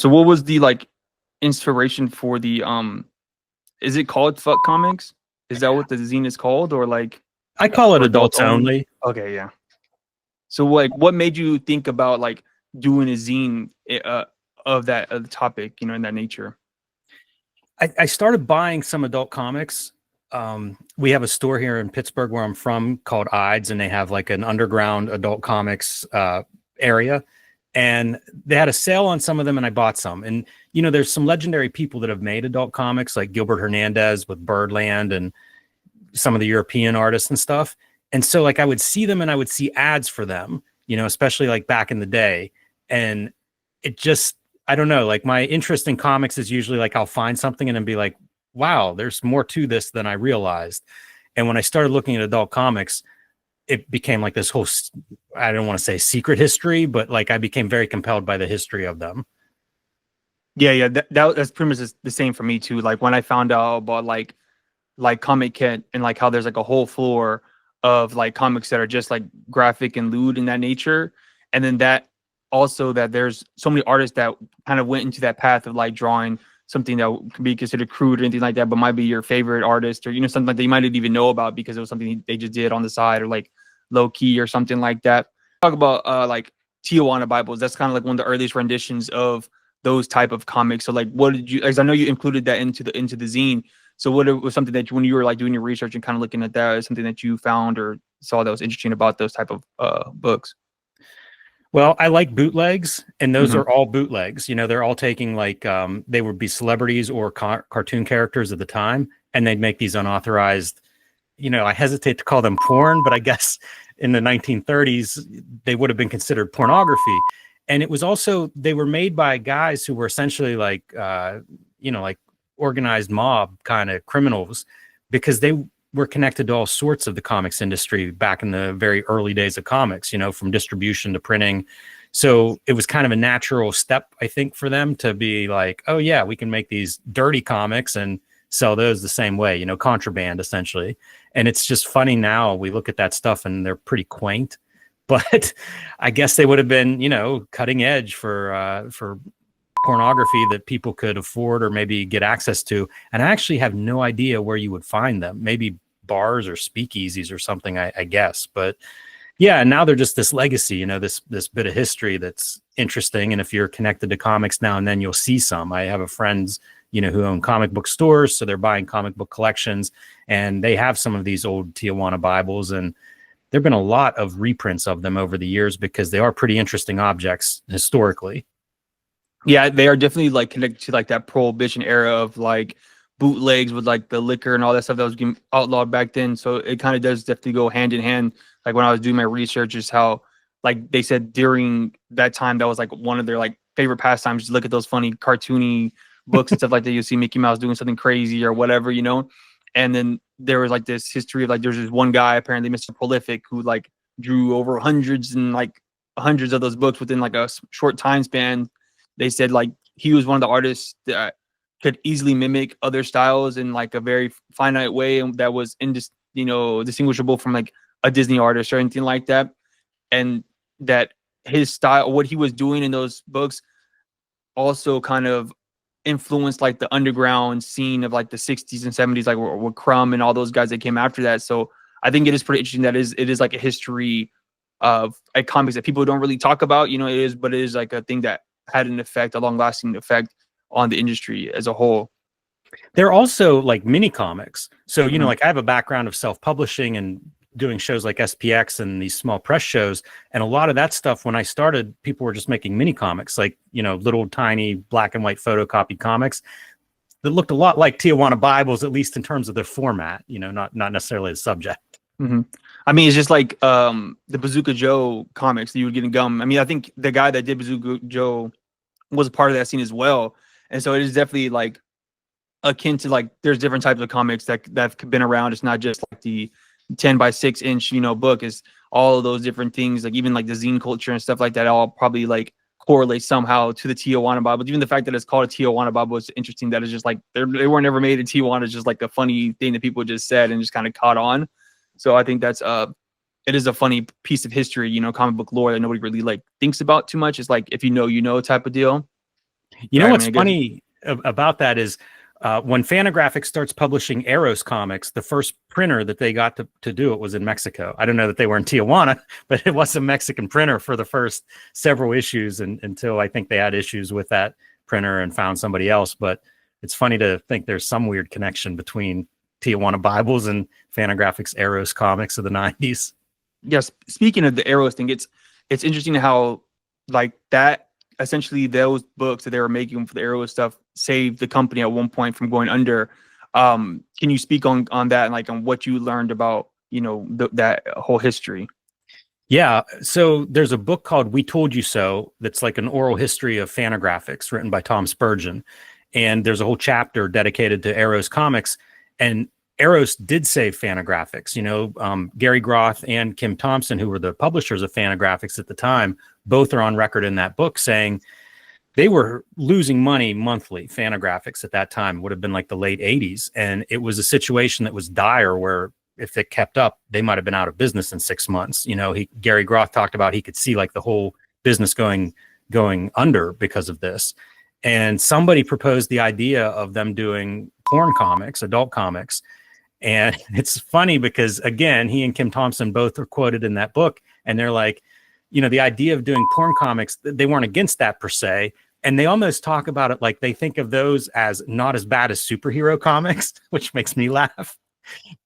So what was the like inspiration for the is it called Fuck Comics? Is that what the zine is called, or like I call it for adults only. Okay, yeah. So like what made you think about like doing a zine of that topic, you know, in that nature? I started buying some adult comics. We have a store here in Pittsburgh where I'm from called Ides, and they have like an underground adult comics area. And they had a sale on some of them, and I bought some. And you know, there's some legendary people that have made adult comics, like Gilbert Hernandez with Birdland, and some of the European artists and stuff. And so, like, I would see them, and I would see ads for them, you know, especially like back in the day. And it just, I don't know, like my interest in comics is usually like I'll find something and then be like, wow, there's more to this than I realized. And when I started looking at adult comics, it became like this whole, I don't want to say secret history, but like I became very compelled by the history of them. Yeah, that's pretty much the same for me too. Like when I found out about like Comic Kit and like how there's like a whole floor of like comics that are just like graphic and lewd in that nature, and then that also that there's so many artists that kind of went into that path of like drawing something that could be considered crude or anything like that, but might be your favorite artist, or you know, something like that you might not even know about because it was something they just did on the side or like low key or something like that. Talk about like Tijuana Bibles. That's kind of like one of the earliest renditions of those type of comics. So like, what did you? Because I know you included that into the zine. So what was something that when you were like doing your research and kind of looking at that, is something that you found or saw that was interesting about those type of books? Well, I like bootlegs, and those are all bootlegs. You know, they're all taking like they would be celebrities or cartoon characters at the time, and they'd make these unauthorized. You know, I hesitate to call them porn, but I guess in the 1930s they would have been considered pornography. And it was also they were made by guys who were essentially like you know, like organized mob kind of criminals, because they were connected to all sorts of the comics industry back in the very early days of comics, you know, from distribution to printing. So it was kind of a natural step, I think, for them to be like, oh yeah, we can make these dirty comics and sell those the same way, you know, contraband essentially. And it's just funny now we look at that stuff and they're pretty quaint, but I guess they would have been, you know, cutting edge for pornography that people could afford or maybe get access to. And I actually have no idea where you would find them. Maybe bars or speakeasies or something, I guess. But yeah, and now they're just this legacy, you know, this bit of history that's interesting. And if you're connected to comics now and then, you'll see some. I have a friends, you know, who own comic book stores, so they're buying comic book collections, and they have some of these old Tijuana Bibles, and there've been a lot of reprints of them over the years because they are pretty interesting objects historically. Yeah, they are definitely like connected to like that prohibition era of like bootlegs with like the liquor and all that stuff that was getting outlawed back then. So it kind of does definitely go hand in hand. Like when I was doing my research, is how like they said during that time that was like one of their like favorite pastimes. Just look at those funny cartoony books and stuff like that. You see Mickey Mouse doing something crazy or whatever, you know. And then there was like this history of like there's this one guy apparently Mr. Prolific who like drew over hundreds of those books within like a short time span. They said like he was one of the artists that could easily mimic other styles in like a very finite way, and that was distinguishable from like a Disney artist or anything like that. And that his style, what he was doing in those books, also kind of influenced like the underground scene of like the 60s and 70s, like with Crumb and all those guys that came after that. So I think it is pretty interesting that it is like a history of like comics that people don't really talk about, you know. But it is like a thing that had an effect, a long-lasting effect on the industry as a whole. They're also like mini comics. So, you know, like I have a background of self-publishing and doing shows like SPX and these small press shows. And a lot of that stuff, when I started, people were just making mini comics, like, you know, little tiny black and white photocopied comics that looked a lot like Tijuana Bibles, at least in terms of their format, you know, not necessarily the subject. I mean, it's just like the Bazooka Joe comics that you would get in gum. I mean, I think the guy that did Bazooka Joe was a part of that scene as well. And so it is definitely like akin to like there's different types of comics that have been around. It's not just like the 10 by 6 inch, you know, book. Is all of those different things, like even like the zine culture and stuff like that, all probably like correlate somehow to the Tijuana Bible. Even the fact that it's called a Tijuana Bible is interesting. That is just like they were never made in Tijuana. It's just like a funny thing that people just said and just kind of caught on. So I think that's it is a funny piece of history, you know, comic book lore that nobody really like thinks about too much. It's like if you know type of deal. You know Right? I what's mean, I guess. funny about that is when Fantagraphics starts publishing Eros comics, the first printer that they got to do it was in Mexico. I don't know that they were in Tijuana, but it was a Mexican printer for the first several issues until I think they had issues with that printer and found somebody else. But it's funny to think there's some weird connection between Tijuana Bibles and Fantagraphics Eros comics of the 90s. Yes. Speaking of the Arrows thing, it's interesting how like that essentially those books that they were making for the Arrows stuff saved the company at one point from going under. Can you speak on that and like on what you learned about that whole history? Yeah. So there's a book called We Told You So that's like an oral history of Fantagraphics written by Tom Spurgeon. And there's a whole chapter dedicated to Eros Comics. And Eros did save Fantagraphics. Gary Groth and Kim Thompson, who were the publishers of Fantagraphics at the time, both are on record in that book saying they were losing money monthly. Fantagraphics at that time would have been like the late 80s. And it was a situation that was dire where if it kept up, they might have been out of business in 6 months. Gary Groth talked about he could see like the whole business going under because of this. And somebody proposed the idea of them doing porn comics, adult comics. And it's funny because, again, he and Kim Thompson both are quoted in that book. And they're like, the idea of doing porn comics, they weren't against that per se. And they almost talk about it like they think of those as not as bad as superhero comics, which makes me laugh.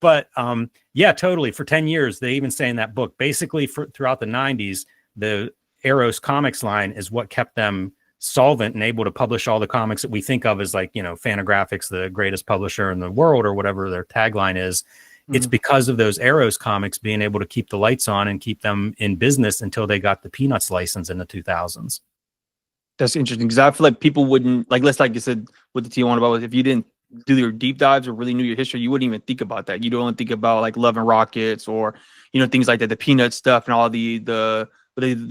But yeah, totally. For 10 years, they even say in that book, basically throughout the 90s, the Eros Comics line is what kept them solvent and able to publish all the comics that we think of as like, Fantagraphics, the greatest publisher in the world, or whatever their tagline is. Mm-hmm. It's because of those Eros comics being able to keep the lights on and keep them in business until they got the Peanuts license in the 2000s. That's interesting because I feel like people wouldn't like you said with the Tijuana Bubbles, if you didn't do your deep dives or really knew your history, you wouldn't even think about that. You don't think about like Love and Rockets or things like that, the Peanut stuff and all the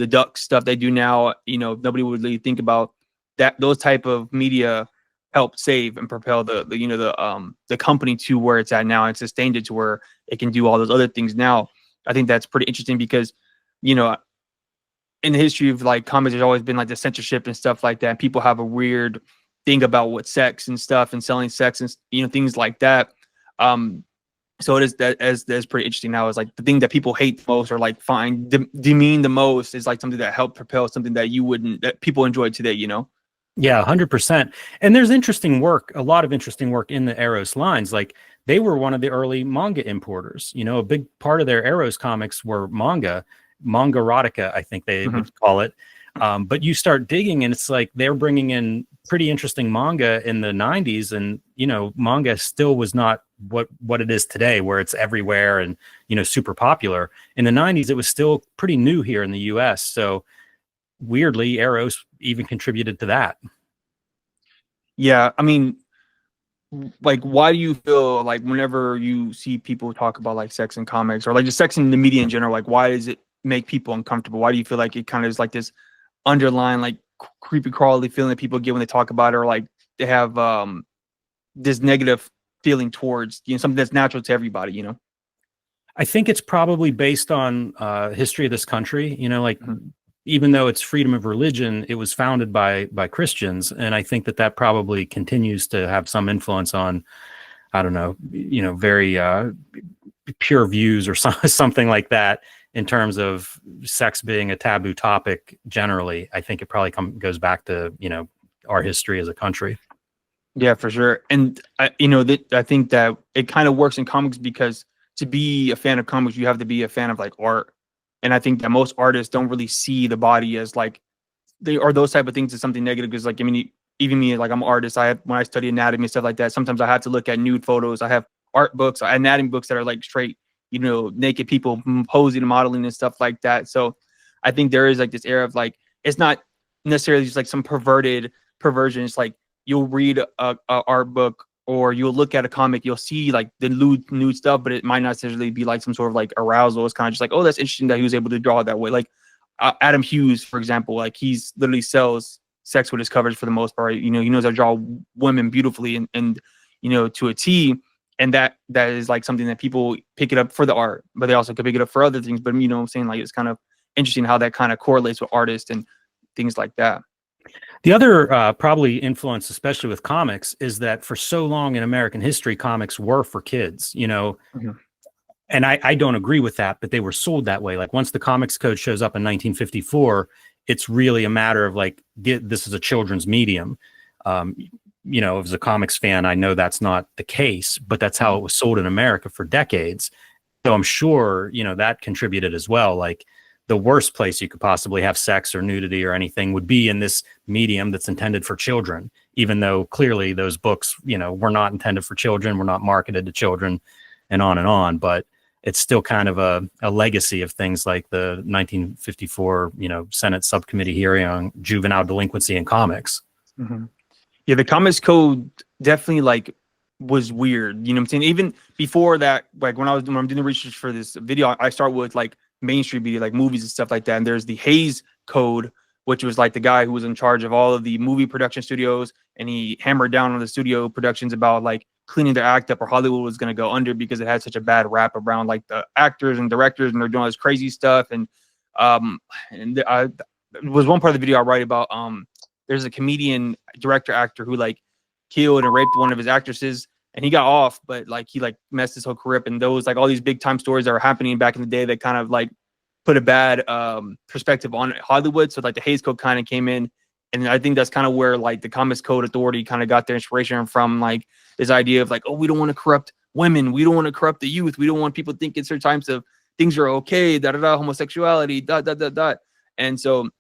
duck stuff they do now. Nobody would really think about that. Those type of media helped save and propel the company to where it's at now and sustained it to where it can do all those other things now. I think that's pretty interesting because in the history of like comics, there's always been like the censorship and stuff like that. People have a weird thing about what sex and stuff and selling sex and things like that. So it is that's pretty interesting now. Is like the thing that people hate the most or like demean the most is like something that helped propel something that people enjoy today. Yeah, 100%. And there's a lot of interesting work in the Eros lines. Like they were one of the early manga importers. A big part of their Eros comics were manga erotica, I think they would call it. But you start digging and it's like they're bringing in pretty interesting manga in the 90s. And, manga still was not what it is today, where it's everywhere and, super popular. In the 90s, it was still pretty new here in the US. So weirdly, Eros even contributed to that. Yeah. I mean, like, why do you feel like whenever you see people talk about like sex in comics or like just sex in the media in general, like why does it make people uncomfortable? Why do you feel like it kind of is like this underlying like creepy crawly feeling that people get when they talk about it, or like they have this negative feeling towards something that's natural to everybody? I think it's probably based on history of this country. Even though it's freedom of religion, it was founded by Christians, and I think that probably continues to have some influence on, I don't know, very pure views or something like that. In terms of sex being a taboo topic generally, I think it probably goes back to, our history as a country. Yeah, for sure. And, I think that it kind of works in comics because to be a fan of comics, you have to be a fan of like art. And I think that most artists don't really see the body as like those type of things as something negative. Because like, I mean, even me, like I'm an artist. When I study anatomy and stuff like that, sometimes I have to look at nude photos. I have art books, anatomy books that are like straight, naked people posing and modeling and stuff like that. So I think there is like this era of like, it's not necessarily just like some perversion. It's like you'll read a art book or you'll look at a comic, you'll see like the nude stuff, but it might not necessarily be like some sort of like arousal. It's kind of just like, oh, that's interesting that he was able to draw it that way. Like Adam Hughes, for example, like he's literally sells sex with his covers for the most part. He knows how to draw women beautifully and to a T. And that is like something that people pick it up for the art, but they also could pick it up for other things. But what I'm saying, like, it's kind of interesting how that kind of correlates with artists and things like that. The other probably influence, especially with comics, is that for so long in American history, comics were for kids, you know, Mhm. and I don't agree with that, but they were sold that way. Like once the Comics Code shows up in 1954, it's really a matter of like, this is a children's medium. Um, you know, as a comics fan, I know that's not the case, but that's how it was sold in America for decades. So I'm sure, you know, that contributed as well. Like the worst place you could possibly have sex or nudity or anything would be in this medium that's intended for children, even though clearly those books, you know, were not intended for children, were not marketed to children, and on and on. But it's still kind of a legacy of things like the 1954, you know, Senate subcommittee hearing on juvenile delinquency in comics. Mhm. Yeah, the Comics Code definitely like was weird. You know what I'm saying? Even before that, like when I'm doing the research for this video, I start with like mainstream media, like movies and stuff like that. And there's the Hayes Code, which was like the guy who was in charge of all of the movie production studios, and he hammered down on the studio productions about like cleaning their act up, or Hollywood was going to go under because it had such a bad rap around like the actors and directors, and they're doing all this crazy stuff. Um and there was one part of the video I write about there's a comedian, director, actor who like killed and raped one of his actresses, and he got off, but like he like messed his whole career up. And those like all these big time stories that were happening back in the day that kind of like put a bad perspective on Hollywood. So like the Hays Code kind of came in, and I think that's kind of where like the Comics Code Authority kind of got their inspiration from, like this idea of like, oh, we don't want to corrupt women, we don't want to corrupt the youth, we don't want people thinking certain types of things are okay, da da da, homosexuality, da da da da. And so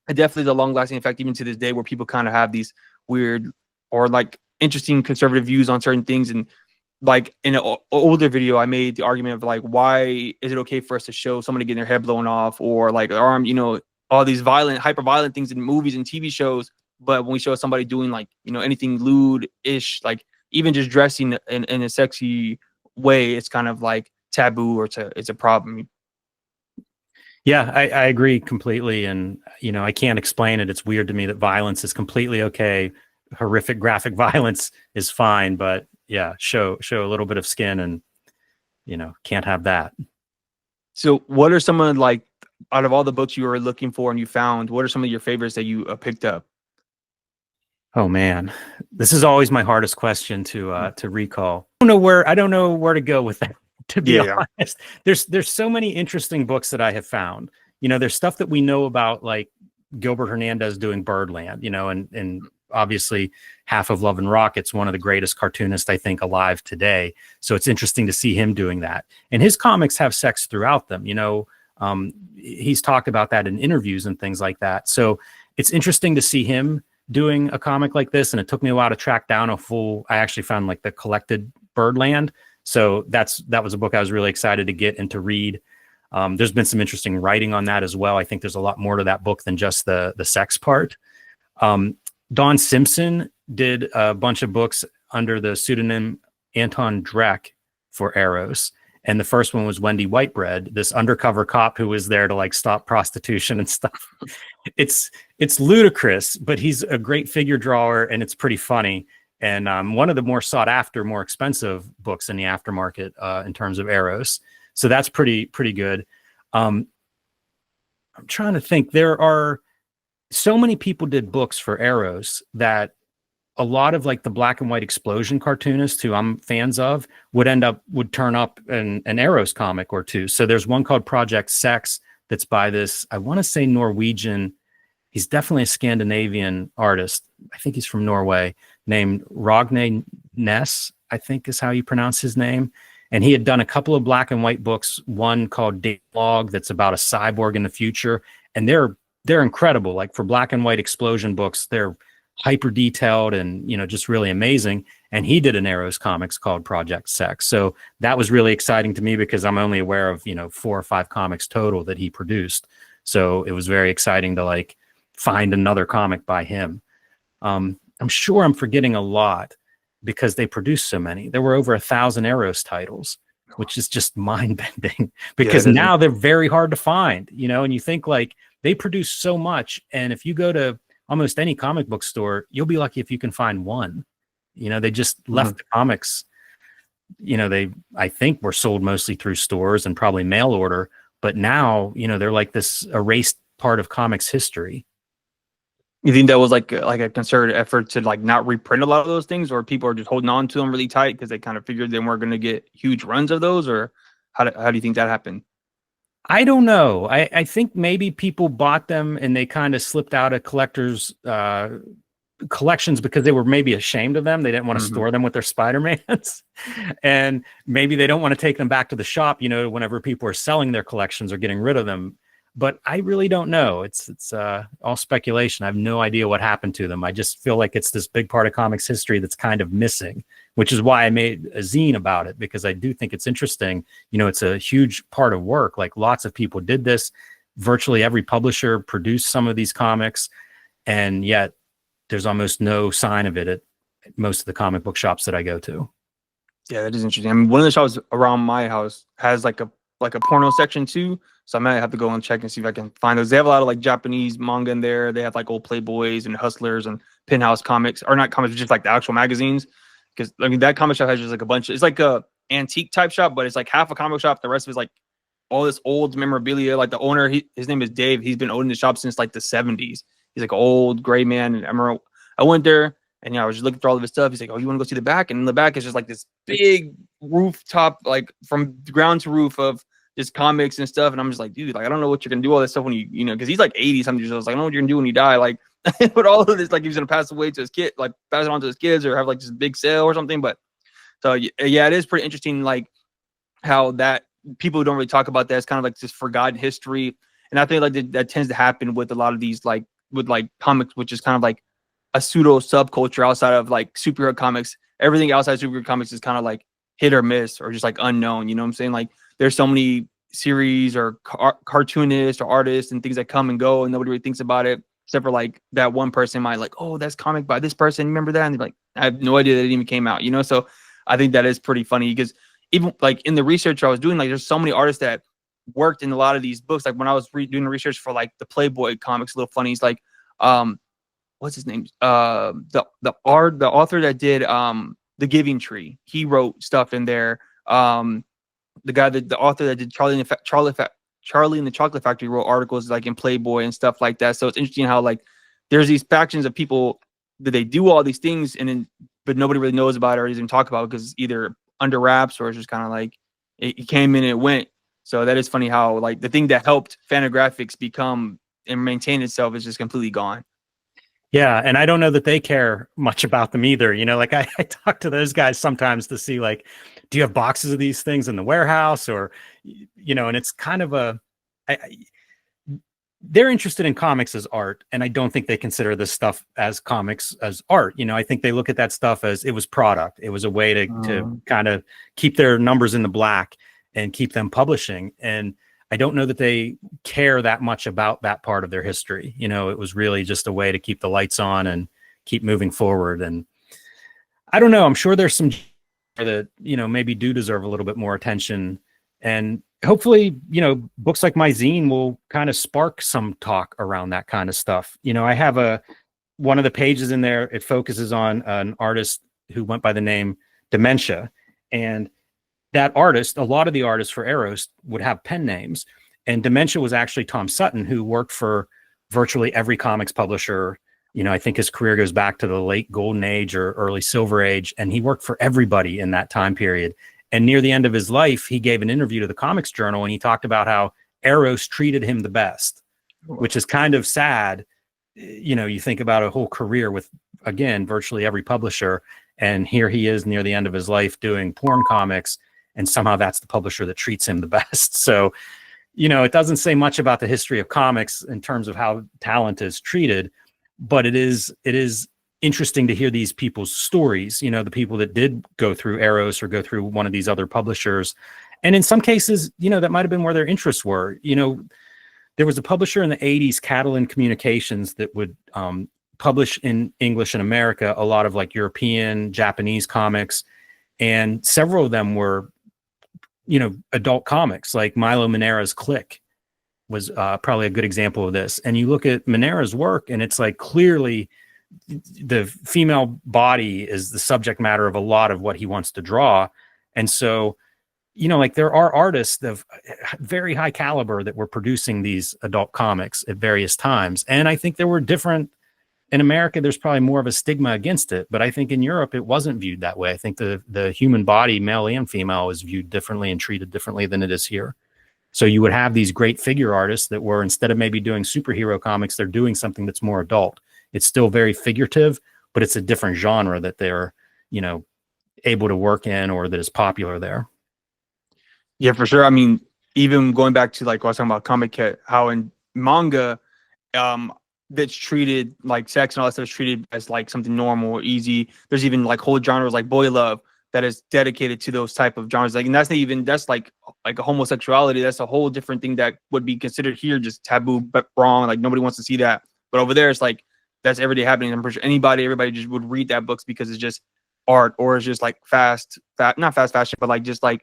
it definitely is a long lasting effect even to this day, where people kind of have these weird or like interesting conservative views on certain things. And like in an older video, I made the argument of like, why is it okay for us to show somebody getting their head blown off, or like arm, you know, all these violent, hyper violent things in movies and TV shows, but when we show somebody doing like, you know, anything lewd ish, like even just dressing in a sexy way, it's kind of like taboo, or it's a problem. Yeah, I agree completely. And, you know, I can't explain it. It's weird to me that violence is completely okay. Horrific graphic violence is fine, but yeah, show a little bit of skin, and, you know, can't have that. So what are some of like, out of all the books you were looking for and you found, what are some of your favorites that you picked up? Oh man, this is always my hardest question to recall. I don't know where to go with that. To be Yeah. honest, there's so many interesting books that I have found. You know, there's stuff that we know about, like Gilbert Hernandez doing Birdland. You know, and obviously Half of Love and Rocket's one of the greatest cartoonists I think alive today. So it's interesting to see him doing that. And his comics have sex throughout them. You know, he's talked about that in interviews and things like that. So it's interesting to see him doing a comic like this. And it took me a while to track down I actually found like the collected Birdland. So that was a book I was really excited to get and to read. There's been some interesting writing on that as well. I think there's a lot more to that book than just the sex part. Don Simpson did a bunch of books under the pseudonym Anton Dreck for Eros. And the first one was Wendy Whitebread, this undercover cop who was there to like stop prostitution and stuff. It's ludicrous, but he's a great figure drawer, and it's pretty funny. And one of the more sought after, more expensive books in the aftermarket in terms of Eros. So that's pretty good. I'm trying to think. There are so many people did books for Eros that a lot of like the black and white explosion cartoonists who I'm fans of would turn up an Eros comic or two. So there's one called Project Sex that's by this, I want to say Norwegian. He's definitely a Scandinavian artist. I think he's from Norway, named Rogne Ness, I think is how you pronounce his name. And he had done a couple of black and white books, one called Daylog that's about a cyborg in the future. And they're incredible. Like for black and white explosion books, they're hyper detailed and, you know, just really amazing. And he did an Eros comics called Project Sex. So that was really exciting to me because I'm only aware of, you know, 4 or 5 comics total that he produced. So it was very exciting to like find another comic by him. I'm sure I'm forgetting a lot because they produced so many. There were over 1,000 Eros titles, which is just mind bending because now they're very hard to find, you know, and you think like they produce so much. And if you go to almost any comic book store, you'll be lucky if you can find one. You know, they just left the comics, you know, I think were sold mostly through stores and probably mail order, but now, you know, they're like this erased part of comics history. You think that was like a concerted effort to like not reprint a lot of those things, or people are just holding on to them really tight because they kind of figured they weren't going to get huge runs of those, or how do you think that happened? I don't know. I think maybe people bought them and they kind of slipped out of collectors' collections because they were maybe ashamed of them. They didn't want to Hmm. store them with their Spider-Mans. And maybe they don't want to take them back to the shop, whenever people are selling their collections or getting rid of them. But I really don't know. It's all speculation. I have no idea what happened to them. I just feel like it's this big part of comics history that's kind of missing, which is why I made a zine about it, because I do think it's interesting. It's a huge part of work. Like, lots of people did this. Virtually every publisher produced some of these comics, and yet there's almost no sign of it at most of the comic book shops that I go to. Yeah, that is interesting. I mean, one of the shops around my house has like a porno section too, so I might have to go and check and see if I can find those. They have a lot of like Japanese manga in there. They have like old Playboys and Hustlers and Penthouse comics, or not comics, just like the actual magazines. Because I mean, that comic shop has just like a bunch. It's like a antique type shop, but it's like half a comic shop. The rest of it's like all this old memorabilia. Like the owner, his name is Dave. He's been owning the shop since like the 70s. He's like an old gray man. And I remember I went there and I was just looking through all of his stuff. He's like, "Oh, you want to go see the back?" And in the back is just like this big rooftop, like from ground to roof of just comics and stuff. And I'm just like, dude, like I don't know what you're gonna do all this stuff when because he's like 80 something years old. Like, I don't know what you're gonna do when you die. Like, but all of this, like he's gonna pass away to his kid, like pass it on to his kids, or have like this big sale or something. But so yeah, it is pretty interesting, like how that people don't really talk about that. It's kind of like this forgotten history, and I think like that tends to happen with a lot of these, like with like comics, which is kind of like a pseudo subculture outside of like superhero comics. Everything outside superhero comics is kind of like hit or miss or just like unknown. You know what I'm saying? Like there's so many series or cartoonists or artists and things that come and go, and nobody really thinks about it except for like that one person might like, oh, that's comic by this person. Remember that? And they're like, I have no idea that it even came out. So I think that is pretty funny because even like in the research I was doing, like there's so many artists that worked in a lot of these books. Like when I was doing the research for like the Playboy comics, Little Funnies, like what's his name? The author that did The Giving Tree, he wrote stuff in there. The author that did Charlie and the Chocolate Factory wrote articles like in Playboy and stuff like that. So it's interesting how like there's these factions of people that they do all these things but nobody really knows about it or doesn't talk about it because it's either under wraps or it's just kind of like it came in and it went. So that is funny how like the thing that helped Fantagraphics become and maintain itself is just completely gone. Yeah, and I don't know that they care much about them either. Like I talk to those guys sometimes to see like, do you have boxes of these things in the warehouse, or and it's kind of they're interested in comics as art, and I don't think they consider this stuff as comics as art. I think they look at that stuff as it was product. It was a way to kind of keep their numbers in the black and keep them publishing. And I don't know that they care that much about that part of their history. It was really just a way to keep the lights on and keep moving forward. And I don't know, I'm sure there's some that, maybe do deserve a little bit more attention. And hopefully, books like my zine will kind of spark some talk around that kind of stuff. I have one of the pages in there, it focuses on an artist who went by the name Dementia. And that artist, a lot of the artists for Eros would have pen names. And Dementia was actually Tom Sutton, who worked for virtually every comics publisher. I think his career goes back to the late golden age or early silver age. And he worked for everybody in that time period. And near the end of his life, he gave an interview to the Comics Journal and he talked about how Eros treated him the best, which is kind of sad. You think about a whole career with, again, virtually every publisher. And here he is near the end of his life doing porn comics. And somehow that's the publisher that treats him the best. So, it doesn't say much about the history of comics in terms of how talent is treated, but it is interesting to hear these people's stories, the people that did go through Eros or go through one of these other publishers. And in some cases, that might've been where their interests were. There was a publisher in the 80s, Catalan Communications, that would publish in English in America, a lot of like European, Japanese comics. And several of them were adult comics, like Milo Manera's Click was probably a good example of this. And you look at Manera's work and it's like clearly the female body is the subject matter of a lot of what he wants to draw. And so, like there are artists of very high caliber that were producing these adult comics at various times. And I think there were different in America, there's probably more of a stigma against it, but I think in Europe it wasn't viewed that way. I think the human body, male and female, is viewed differently and treated differently than it is here. So you would have these great figure artists that were, instead of maybe doing superhero comics, they're doing something that's more adult. It's still very figurative, but it's a different genre that they're, you know, able to work in, or that is popular there. Yeah, for sure. I mean, even going back to like what I was talking about Comic Kit, how in manga, that's treated like sex and all that stuff is treated as like something normal or easy. There's even like whole genres like boy love that is dedicated to those type of genres. Like, and that's not even, that's like a homosexuality. That's a whole different thing that would be considered here just taboo, but wrong. Like nobody wants to see that. But over there, it's like that's everyday happening. I'm pretty sure everybody just would read that books because it's just art, or it's just like not fast fashion, but like just like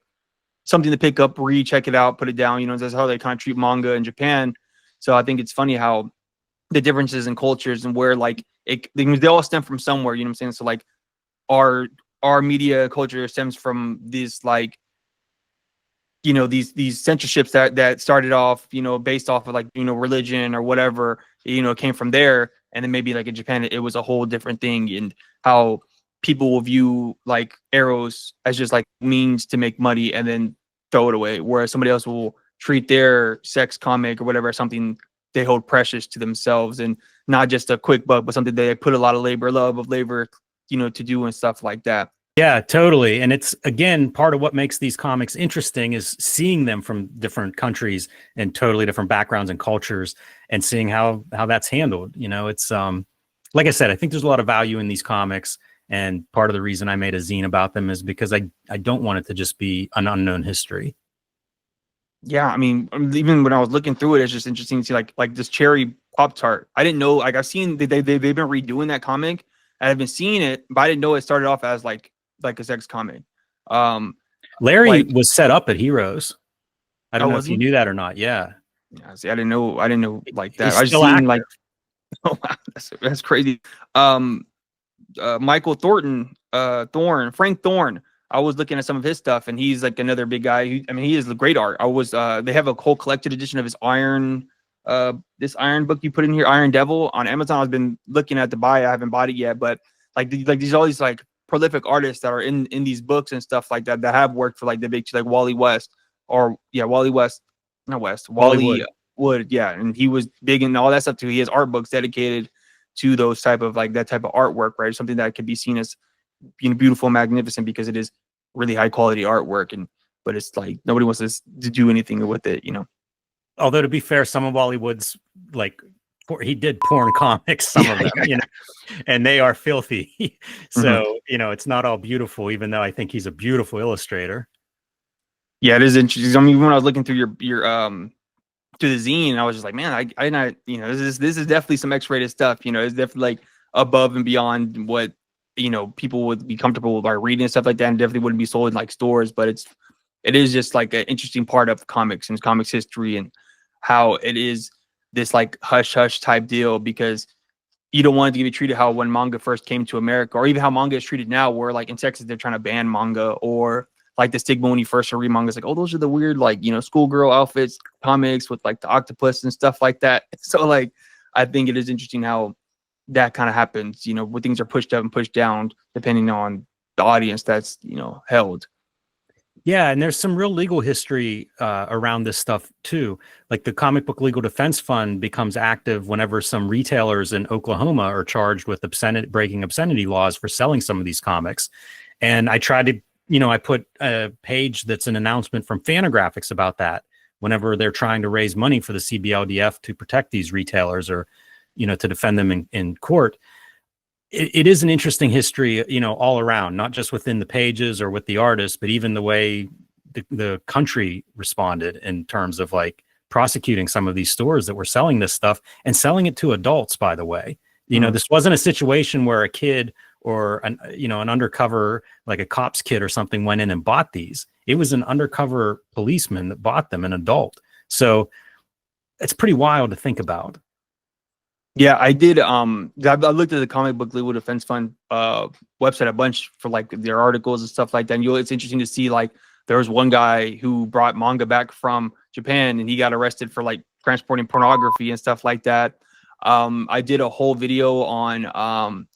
something to pick up, read, check it out, put it down. You know, that's how they kind of treat manga in Japan. So I think it's funny how the differences in cultures and where like they all stem from somewhere. You know what I'm saying? So like our media culture stems from these like, you know, these censorships that started off, you know, based off of like, you know, religion or whatever, you know, came from there. And then maybe like in Japan, it was a whole different thing, and how people will view like arrows as just like means to make money and then throw it away. Whereas somebody else will treat their sex comic or whatever as something they hold precious to themselves, and not just a quick buck, but something they put a lot of love of labor, you know, to do and stuff like that. Yeah, totally. And it's, again, part of what makes these comics interesting is seeing them from different countries and totally different backgrounds and cultures, and seeing how that's handled. You know, it's like I said, I think there's a lot of value in these comics. And part of the reason I made a zine about them is because I don't want it to just be an unknown history. Yeah, I mean, even when I was looking through it, it's just interesting to see like this cherry Pop-Tart. I didn't know, like I've seen they've been redoing that comic, and I've been seeing it, but I didn't know it started off as like a sex comic. Larry like, was set up at Heroes. I don't know if you he? knew that or not. Yeah. Yeah, see, I didn't know like that. He's I just still seen active. like, oh wow, that's crazy. Michael Frank Thorne. I was looking at some of his stuff, and he's like another big guy. He is great art. They have a whole collected edition of his this Iron book you put in here, Iron Devil, on Amazon. I've been looking at to buy it. I haven't bought it yet, but like these all these like prolific artists that are in these books and stuff like that have worked for like the big two, like Wally West, Wally Wood, yeah, and he was big in all that stuff too. He has art books dedicated to those type of like that type of artwork, right? Something that could be seen as being beautiful and magnificent because it is really high quality artwork, but it's like nobody wants to do anything with it, you know. Although, to be fair, some of Wally Wood's like he did porn comics, some of them, you know, and they are filthy. So, you know, it's not all beautiful, even though I think he's a beautiful illustrator. Yeah, it is interesting. I mean, when I was looking through your to the zine, I was just like, man, I not, you know, this is definitely some X-rated stuff. You know, it's definitely like above and beyond what, you know, people would be comfortable by reading and stuff like that, and definitely wouldn't be sold in like stores. But it is just like an interesting part of comics and comics history, and how it is this like hush hush type deal, because you don't want it to be treated how when manga first came to America, or even how manga is treated now, where like in Texas they're trying to ban manga, or like the stigma when you first read manga, it's like, oh, those are the weird, like, you know, schoolgirl outfits comics with like the octopus and stuff like that. So like, I think it is interesting how that kind of happens, you know, where things are pushed up and pushed down depending on the audience that's, you know, held. Yeah, and there's some real legal history around this stuff too. Like the Comic Book Legal Defense Fund becomes active whenever some retailers in Oklahoma are charged with breaking obscenity laws for selling some of these comics. And I tried to, you know, I put a page that's an announcement from Fantagraphics about that whenever they're trying to raise money for the CBLDF to protect these retailers, or, you know, to defend them in court. It is an interesting history, you know, all around, not just within the pages or with the artists, but even the way the country responded in terms of like prosecuting some of these stores that were selling this stuff, and selling it to adults, by the way. You know, this wasn't a situation where a kid or an undercover, like a cop's kid or something, went in and bought these. It was an undercover policeman that bought them, an adult. So it's pretty wild to think about. Yeah, I did. I looked at the Comic Book Legal Defense Fund website a bunch for like their articles and stuff like that. And it's interesting to see, like, there was one guy who brought manga back from Japan, and he got arrested for like transporting pornography and stuff like that. I did a whole video on I'm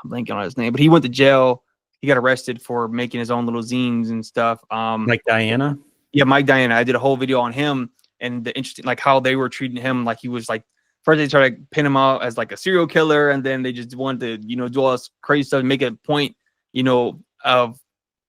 blanking on his name, but he went to jail. He got arrested for making his own little zines and stuff. Like Diana. Yeah, Mike Diana. I did a whole video on him and the interesting, like how they were treating him like he was like, first they tried to pin him out as like a serial killer, and then they just wanted to, do all this crazy stuff, make a point, of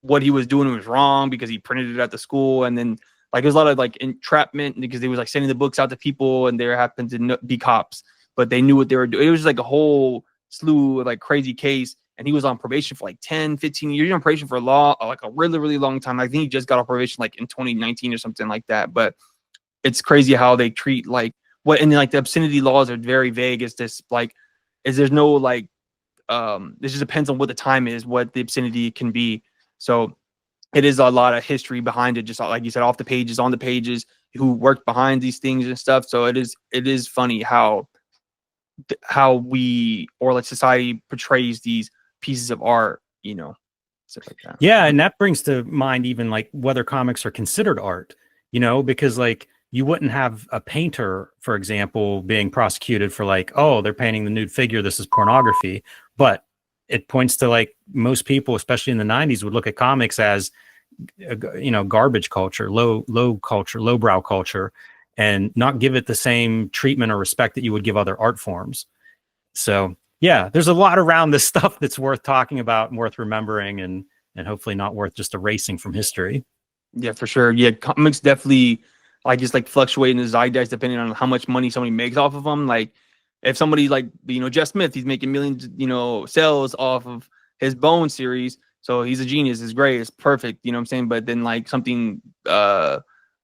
what he was doing was wrong because he printed it at the school, and then like there's a lot of like entrapment because they was like sending the books out to people, and there happened to be cops, but they knew what they were doing. It was just like a whole slew of like crazy case, and he was on probation for like 10, 15 years. He was on probation for like a really, really long time. I think he just got off probation like in 2019 or something like that. But it's crazy how they treat like what, and then like the obscenity laws are very vague. Is this like, there's no like, this just depends on what the time is, what the obscenity can be. So it is a lot of history behind it, just like you said, off the pages, on the pages, who worked behind these things and stuff. So it is funny how we, or like society, portrays these pieces of art, stuff like that. Yeah, and that brings to mind even like whether comics are considered art, because like you wouldn't have a painter, for example, being prosecuted for like, oh, they're painting the nude figure, this is pornography. But it points to like most people, especially in the 90s, would look at comics as, garbage culture, lowbrow culture, and not give it the same treatment or respect that you would give other art forms. So yeah, there's a lot around this stuff that's worth talking about and worth remembering, and hopefully not worth just erasing from history. Yeah, for sure. Yeah, comics definitely like just like fluctuate in the zeitgeist depending on how much money somebody makes off of them. Like if somebody like, Jeff Smith, he's making millions, sales off of his Bone series. So he's a genius. It's great. It's perfect. You know what I'm saying? But then like something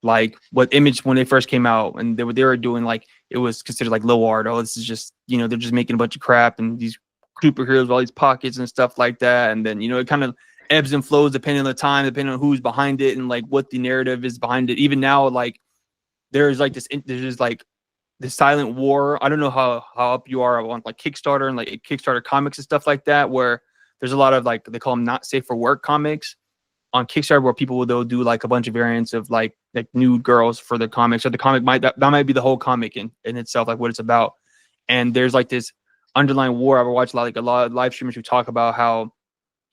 like what Image, when they first came out and they were doing, like it was considered like low art. Oh, this is just, they're just making a bunch of crap and these superheroes with all these pockets and stuff like that. And then, it kind of ebbs and flows depending on the time, depending on who's behind it and like what the narrative is behind it. Even now, like there's just like the silent war. I don't know how up you are on like Kickstarter and like Kickstarter comics and stuff like that, where there's a lot of like, they call them not safe for work comics on Kickstarter, where people they'll do like a bunch of variants of like nude girls for the comics, or the comic that might be the whole comic in itself, like what it's about. And there's like this underlying war. I've watched a lot of live streamers who talk about how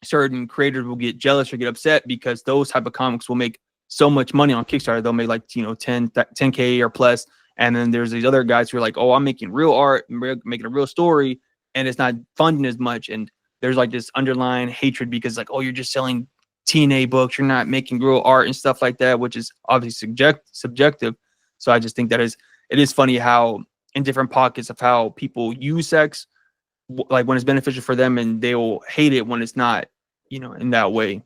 certain creators will get jealous or get upset because those type of comics will make so much money on Kickstarter. They'll make like 10K or plus. And then there's these other guys who are like, oh, I'm making real art, making a real story, and it's not funding as much. And there's like this underlying hatred because like, oh, you're just selling TNA books, you're not making real art and stuff like that, which is obviously subjective. So I just think it is funny how in different pockets of how people use sex, like when it's beneficial for them, and they will hate it when it's not, in that way.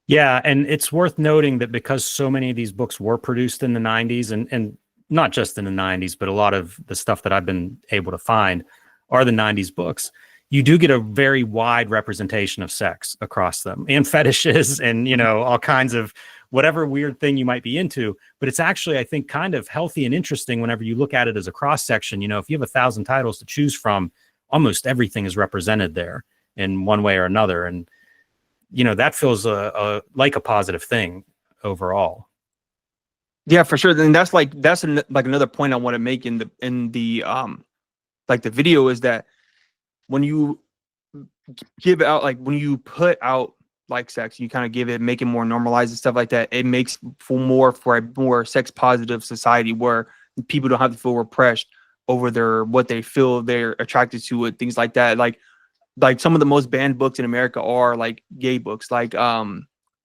Yeah, and it's worth noting that because so many of these books were produced in the 90s, and not just in the 90s, but a lot of the stuff that I've been able to find are the 90s books, you do get a very wide representation of sex across them, and fetishes, and all kinds of whatever weird thing you might be into. But it's actually, I think, kind of healthy and interesting whenever you look at it as a cross section. If you have 1,000 titles to choose from, almost everything is represented there in one way or another, and that feels like a positive thing overall. Yeah, for sure. Then that's another point I want to make in the like the video, is that when you give out, like when you put out like sex, you kind of make it more normalized and stuff like that. It makes for a more sex positive society where people don't have to feel repressed over what they feel they're attracted to, and things like that. Like some of the most banned books in America are like gay books, like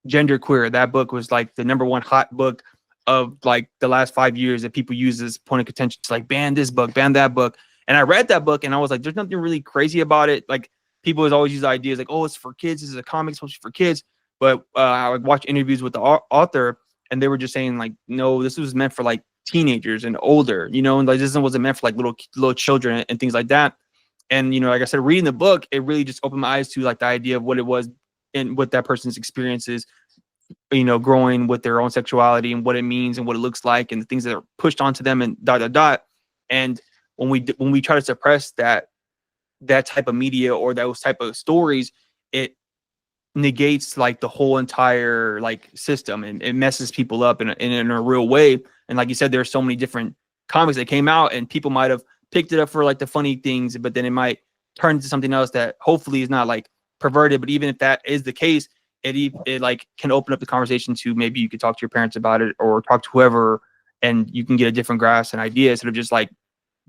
Gender Queer. That book was like the #1 hot book of like the last 5 years that people use as point of contention to like ban this book, ban that book. And I read that book and I was like, there's nothing really crazy about it. Like people always use ideas like, oh, it's for kids. This is a comic supposed to be for kids. But I would watch interviews with the author, and they were just saying like, no, this was meant for like teenagers and older, and like this wasn't meant for like little children and things like that. And, like I said, reading the book, it really just opened my eyes to like the idea of what it was and what that person's experiences, growing with their own sexuality and what it means and what it looks like and the things that are pushed onto them and ... And when we try to suppress that type of media or those type of stories, it negates like the whole entire like system, and it messes people up in a real way. And like you said, there's so many different comics that came out, and people might have picked it up for like the funny things, but then it might turn into something else that hopefully is not like perverted. But even if that is the case, it like can open up the conversation to maybe you could talk to your parents about it or talk to whoever, and you can get a different grasp and idea instead of just like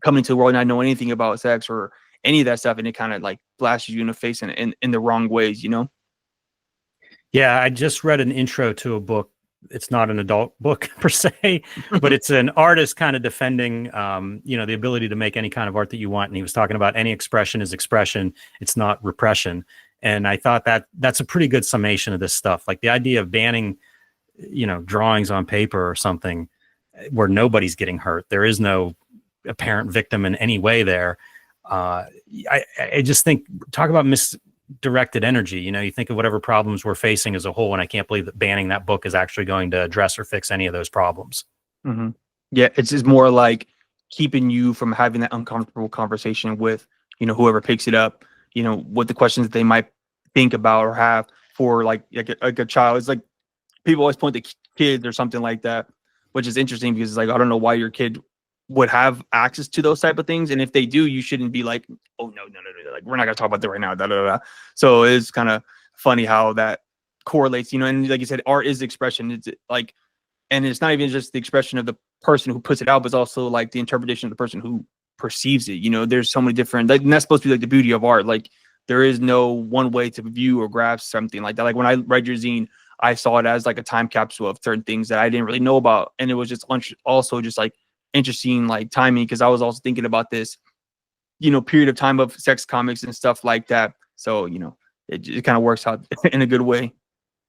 coming into the world and not knowing anything about sex or any of that stuff, and it kind of like blasts you in the face in the wrong ways, you know? Yeah, I just read an intro to a book. It's not an adult book per se, but it's an artist kind of defending, the ability to make any kind of art that you want. And he was talking about any expression is expression. It's not repression. And I thought that's a pretty good summation of this stuff. Like the idea of banning, drawings on paper or something where nobody's getting hurt. There is no apparent victim in any way there. I just think, talk about misdirected energy. You think of whatever problems we're facing as a whole, and I can't believe that banning that book is actually going to address or fix any of those problems. Mm-hmm. Yeah, it's just more like keeping you from having that uncomfortable conversation with, whoever picks it up, what the questions that they might think about or have for like a child. It's like people always point to kids or something like that, which is interesting because it's like, I don't know why your kid would have access to those type of things. And if they do, you shouldn't be like, oh, no. Like, we're not going to talk about that right now. Da, da, da. So it's kind of funny how that correlates, and like you said, art is expression. It's like, and it's not even just the expression of the person who puts it out, but it's also like the interpretation of the person who perceives it. There's so many different, like, and that's supposed to be like the beauty of art. Like, there is no one way to view or grasp something like that. Like when I read your zine, I saw it as like a time capsule of certain things that I didn't really know about. And it was just also just like interesting, like timing, because I was also thinking about this, period of time of sex comics and stuff like that. So, it kind of works out in a good way.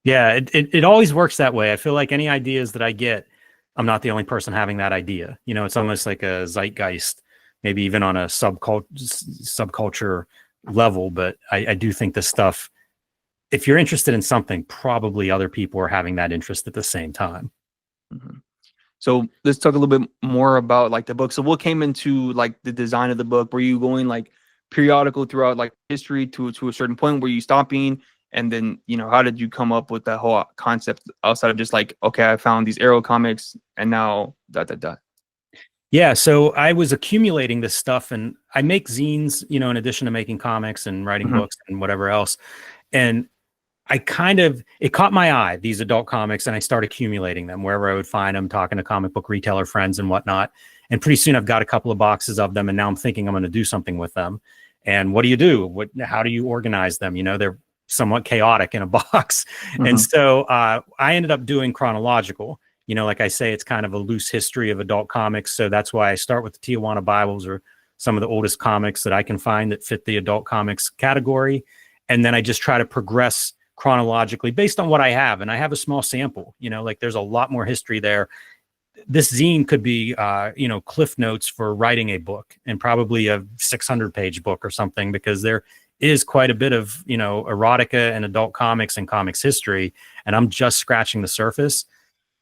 Yeah, it always works that way. I feel like any ideas that I get, I'm not the only person having that idea. It's almost like a zeitgeist, maybe even on a subculture level. But I do think this stuff, if you're interested in something, probably other people are having that interest at the same time. Mm-hmm. So let's talk a little bit more about like the book. So what came into like the design of the book? Were you going like periodical throughout like history to a certain point? Were you stopping? And then, how did you come up with that whole concept outside of just like, okay, I found these Arrow comics and now ... Yeah, so I was accumulating this stuff, and I make zines, in addition to making comics and writing books and whatever else. And it caught my eye, these adult comics, and I started accumulating them wherever I would find them, talking to comic book retailer friends and whatnot. And pretty soon I've got a couple of boxes of them, and now I'm thinking I'm going to do something with them. And what do you do? How do you organize them? They're somewhat chaotic in a box. And so I ended up doing chronological. Like I say, it's kind of a loose history of adult comics. So that's why I start with the Tijuana Bibles, or some of the oldest comics that I can find that fit the adult comics category. And then I just try to progress chronologically based on what I have. And I have a small sample, like there's a lot more history there. This zine could be, cliff notes for writing a book, and probably a 600-page book or something, because there is quite a bit of, erotica and adult comics and comics history. And I'm just scratching the surface.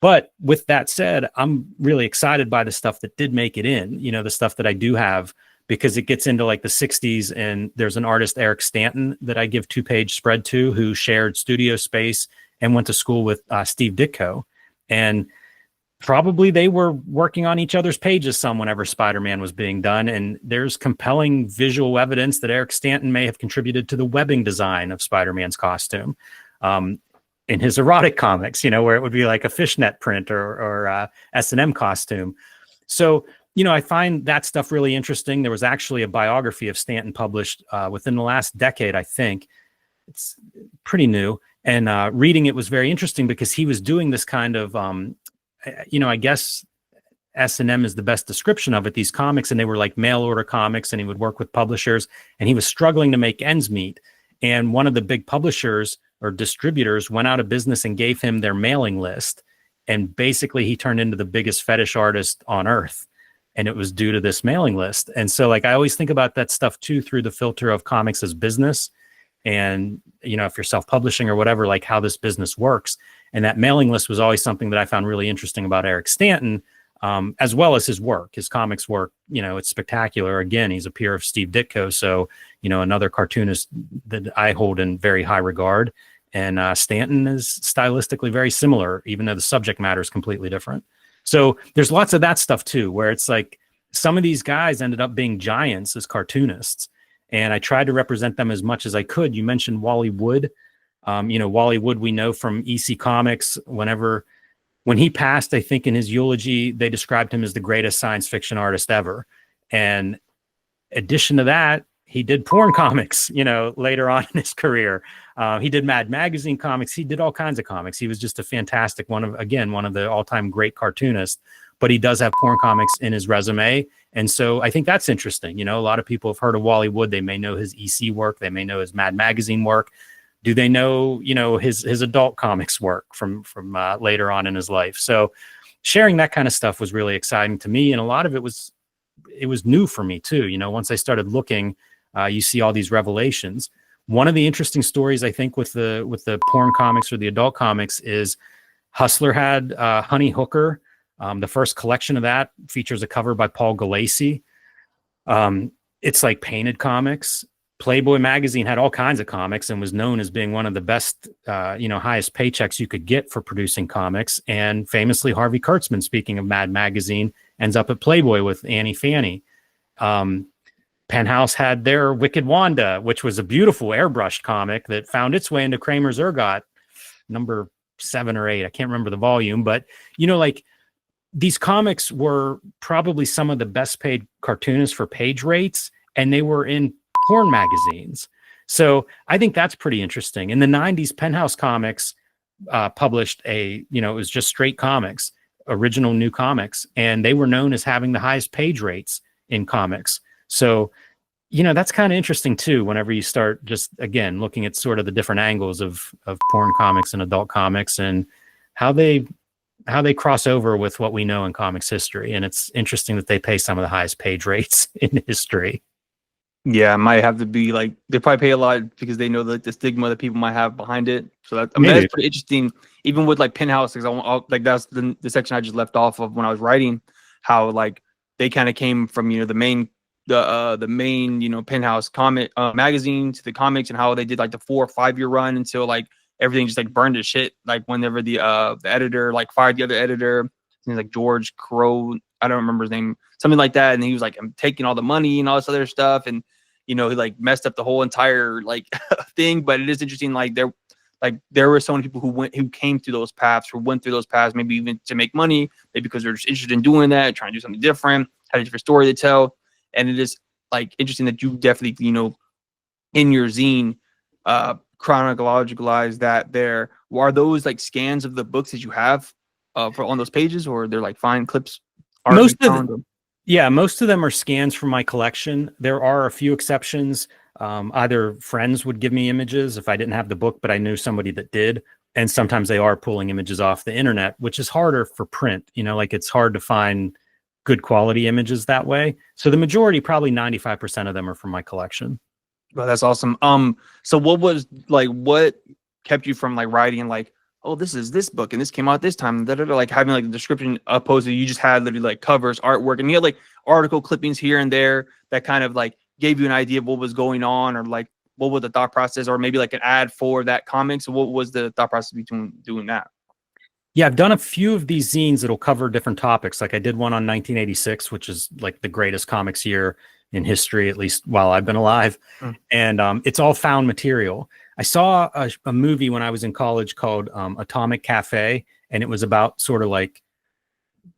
But with that said, I'm really excited by the stuff that did make it in, the stuff that I do have, because it gets into like the 60s. And there's an artist, Eric Stanton, that I give 2-page spread to, who shared studio space and went to school with Steve Ditko. And probably they were working on each other's pages some whenever Spider-Man was being done. And there's compelling visual evidence that Eric Stanton may have contributed to the webbing design of Spider-Man's costume. In his erotic comics, where it would be like a fishnet print or S&M costume. So, I find that stuff really interesting. There was actually a biography of Stanton published within the last decade, I think. It's pretty new. And reading it was very interesting because he was doing this kind of, I guess S&M is the best description of it, these comics, and they were like mail order comics, and he would work with publishers, and he was struggling to make ends meet. And one of the big publishers or distributors went out of business and gave him their mailing list. And basically he turned into the biggest fetish artist on earth. And it was due to this mailing list. And so like, I always think about that stuff too, through the filter of comics as business. And, if you're self-publishing or whatever, like how this business works. And that mailing list was always something that I found really interesting about Eric Stanton, as well as his work, his comics work. It's spectacular. Again, he's a peer of Steve Ditko. So, another cartoonist that I hold in very high regard. And Stanton is stylistically very similar, even though the subject matter is completely different. So there's lots of that stuff too, where it's like some of these guys ended up being giants as cartoonists. And I tried to represent them as much as I could. You mentioned Wally Wood. Wally Wood, we know from EC Comics, when he passed, I think in his eulogy, they described him as the greatest science fiction artist ever. And addition to that, he did porn comics, later on in his career. He did Mad Magazine comics. He did all kinds of comics. He was just a fantastic one of the all-time great cartoonists, but he does have porn comics in his resume. And so I think that's interesting. A lot of people have heard of Wally Wood. They may know his EC work. They may know his Mad Magazine work. Do they know, his adult comics work from later on in his life? So sharing that kind of stuff was really exciting to me. And a lot of it was new for me too. Once I started looking, you see all these revelations. One of the interesting stories, I think, with the porn comics or the adult comics is Hustler had Honey Hooker. The first collection of that features a cover by Paul Galassi. It's like painted comics. Playboy magazine had all kinds of comics and was known as being one of the best, highest paychecks you could get for producing comics. And famously, Harvey Kurtzman, speaking of Mad Magazine, ends up at Playboy with Annie Fanny. Penthouse had their Wicked Wanda, which was a beautiful airbrushed comic that found its way into Kramer's Ergot, number 7 or 8. I can't remember the volume, but these comics were probably some of the best paid cartoonists for page rates, and they were in porn magazines. So I think that's pretty interesting. In the 90s, Penthouse Comics published it was just straight comics, original new comics, and they were known as having the highest page rates in comics. So, that's kind of interesting too, whenever you start just, again, looking at sort of the different angles of porn comics and adult comics and how they cross over with what we know in comics history. And it's interesting that they pay some of the highest page rates in history. Yeah, it might have to be like they probably pay a lot because they know the stigma that people might have behind it. So that's pretty interesting. Even with like Penthouse, because that's the section I just left off of when I was writing. How like they kind of came from the main Penthouse comic magazine to the comics, and how they did like the 4 or 5 year run until like everything just like burned to shit. Like whenever the editor like fired the other editor, he's like George Crow. I don't remember his name, something like that. And he was like, I'm taking all the money and all this other stuff. And, he like messed up the whole entire like thing. But it is interesting. Like there were so many people who came through those paths, who went through those paths, maybe even to make money, maybe because they're just interested in doing that, trying to do something different, had a different story to tell. And it is like interesting that you definitely, in your zine, chronologicalize that there. Are those like scans of the books that you have on those pages, or they're like fine clips? Most of them are scans from my collection. There are a few exceptions. Either friends would give me images if I didn't have the book, but I knew somebody that did. And sometimes they are pulling images off the internet, which is harder for print. It's hard to find good quality images that way. So the majority, probably 95% of them, are from my collection. Well, that's awesome. So what kept you from like writing like, oh, this is this book and this came out this time, like having like the description opposed to you just had literally like covers, artwork, and you had like article clippings here and there that kind of like gave you an idea of what was going on, or like what was the thought process, or maybe like an ad for that comic. So what was the thought process between doing that? Yeah, I've done a few of these zines that'll cover different topics. Like I did one on 1986, which is like the greatest comics year in history, at least while I've been alive. And it's all found material. I saw a movie when I was in college called Atomic Cafe, and it was about sort of like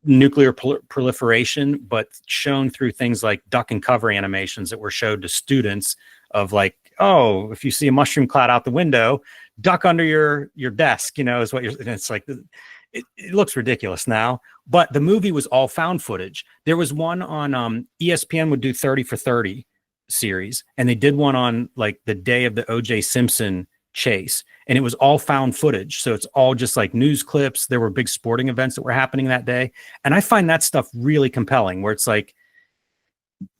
nuclear proliferation, but shown through things like duck and cover animations that were showed to students of like, oh, if you see a mushroom cloud out the window, duck under your desk, is what and it's like, it looks ridiculous now, but the movie was all found footage. There was one on ESPN would do 30 for 30 series, and they did one on like the day of the OJ Simpson chase, and it was all found footage. So it's all just like news clips. There were big sporting events that were happening that day. And I find that stuff really compelling, where it's like